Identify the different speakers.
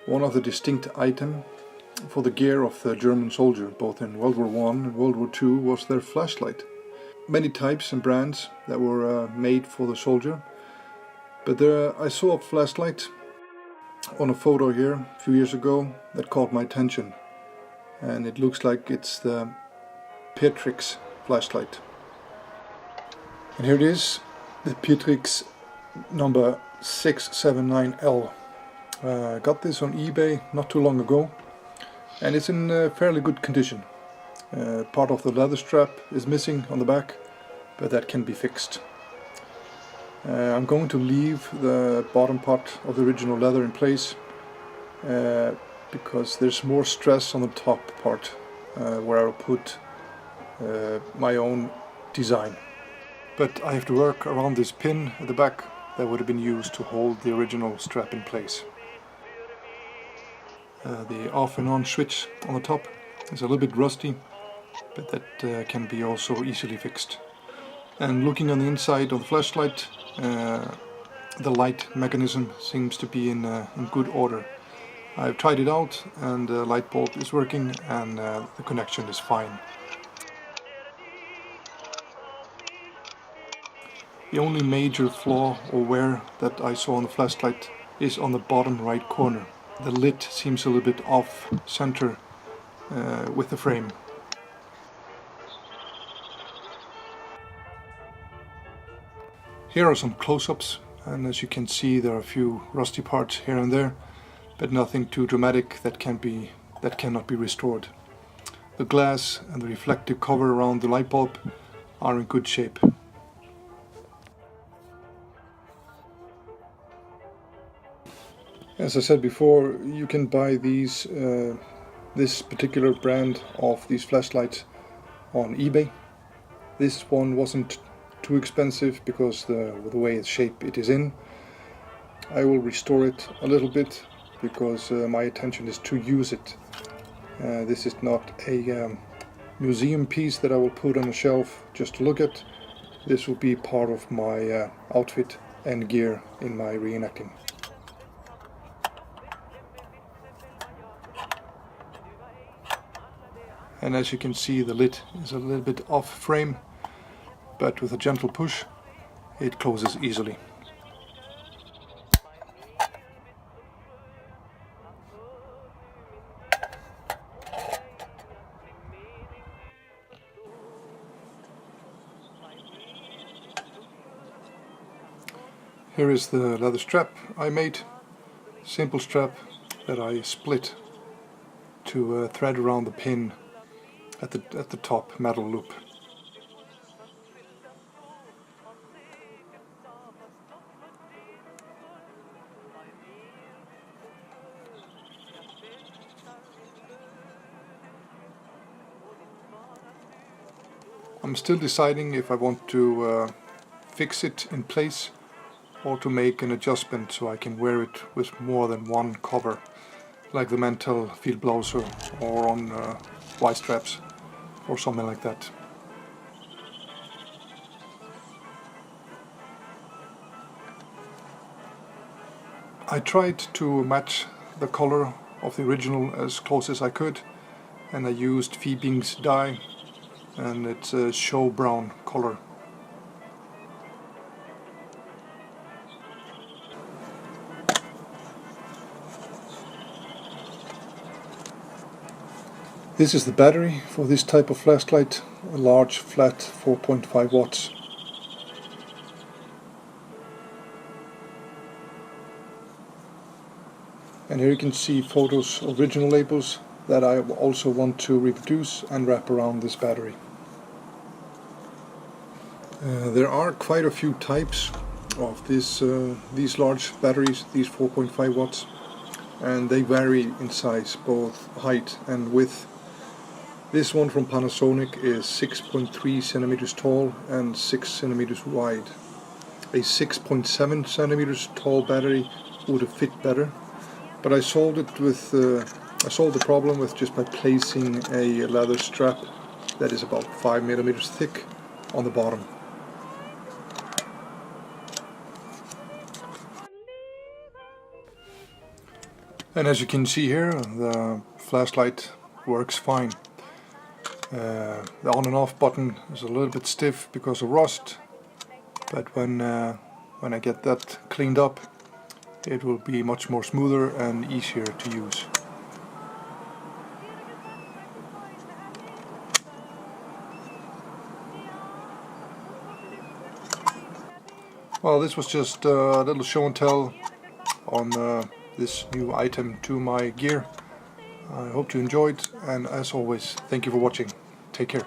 Speaker 1: One of the distinct items for the gear of the German soldier, both in World War I and World War II, was their flashlight. Many types and brands that were made for the soldier, but I saw a flashlight on a photo here a few years ago that caught my attention, and it looks like it's the PERTRIX flashlight. And here it is, the PERTRIX number 679 L. Got this on eBay not too long ago, and it's in fairly good condition. Part of the leather strap is missing on the back, but that can be fixed. I'm going to leave the bottom part of the original leather in place because there's more stress on the top part where I'll put my own design. But I have to work around this pin at the back that would have been used to hold the original strap in place. The off and on switch on the top is a little bit rusty, but that can be also easily fixed. And looking on the inside of the flashlight, the light mechanism seems to be in good order. I've tried it out, and the light bulb is working, and the connection is fine. The only major flaw or wear that I saw on the flashlight is on the bottom right corner. The lid seems a little bit off center with the frame. Here are some close-ups, and as you can see there are a few rusty parts here and there, but nothing too dramatic that cannot be restored. The glass and the reflective cover around the light bulb are in good shape. As I said before, you can buy these this particular brand of these flashlights on eBay. This one wasn't too expensive because the way its shape it is in. I will restore it a little bit because my intention is to use it. This is not a museum piece that I will put on a shelf just to look at. This will be part of my outfit and gear in my reenacting. And as you can see, the lid is a little bit off frame, but with a gentle push it closes easily. Here is the leather strap I made. Simple strap that I split to thread around the pin at the top metal loop. I'm still deciding if I want to fix it in place or to make an adjustment so I can wear it with more than one cover, like the Mantel Field Blouser or on Y straps or something like that. I tried to match the color of the original as close as I could, and I used Phoebe's dye, and it's a show brown color. This is the battery for this type of flashlight, a large flat 4.5 watts. And here you can see photos of original labels that I also want to reproduce and wrap around this battery. There are quite a few types of these large batteries, these 4.5 watts, and they vary in size, both height and width. This one from Panasonic is 6.3 centimeters tall and 6 centimeters wide. A 6.7 centimeters tall battery would have fit better, but I solved the problem with just by placing a leather strap that is about 5 millimeters thick on the bottom. And as you can see here, the flashlight works fine. The on and off button is a little bit stiff because of rust, but when I get that cleaned up, it will be much more smoother and easier to use. Well, this was just a little show and tell on this new item to my gear. I hope you enjoyed, and as always, thank you for watching. Take care.